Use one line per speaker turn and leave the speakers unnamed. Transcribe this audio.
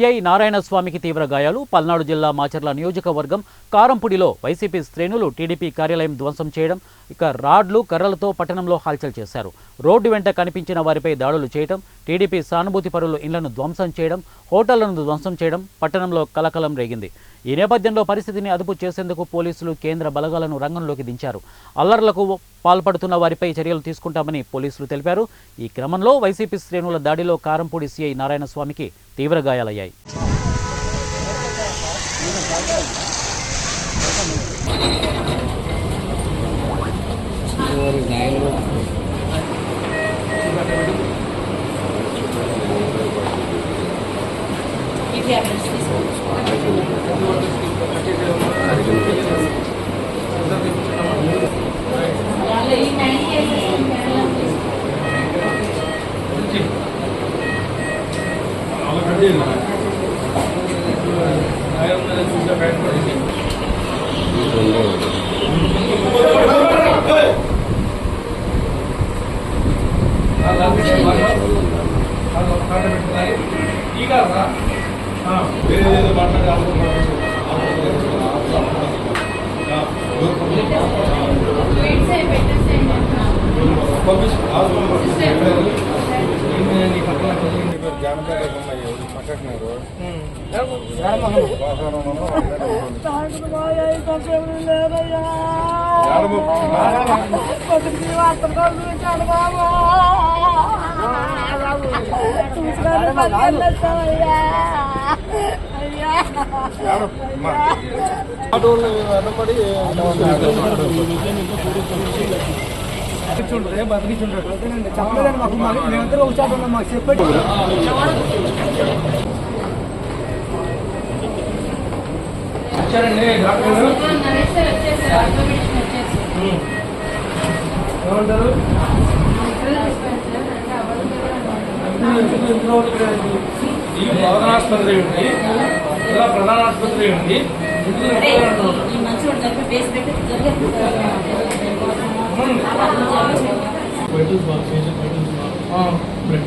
CI నారాయణస్వామికి తీవ్ర గాయాలు. పల్నాడు జిల్లా మాచర్ల నియోజకవర్గం కారంపూడిలో వైసీపీ శ్రేణులు టీడీపీ కార్యాలయం ధ్వంసం చేయడం, రాడ్లు కర్రలతో పట్టణంలో హల్చల్ చేశారు. రోడ్డు వెంట కనిపించిన వారిపై దాడులు చేయడం, టీడీపీ సానుభూతి పరుల ఇళ్లను ధ్వంసం చేయడం, హోటళ్లను ధ్వంసం చేయడం పట్టణంలో కలకలం రేగింది. ఈ నేపథ్యంలో పరిస్థితిని అదుపు చేసేందుకు పోలీసులు కేంద్ర బలగాలను రంగంలోకి దించారు. అల్లర్లకు పాల్పడుతున్న వారిపై చర్యలు తీసుకుంటామని పోలీసులు తెలిపారు. ఈ క్రమంలో వైసీపీ శ్రేణుల దాడిలో కారంపూడి సిఐ నారాయణస్వామికి తీవ్ర గాయాలయ్యాయి.
చెప్పలేదని మాకు మేమందరూ వచ్చాడు మాకు చెప్పండి. ఏమంటారు? ఈ ప్రధాన ఆసుపత్రి ఉంది, ఇలా ప్రధాన ఆసుపత్రి ఉంది. బ్లడ్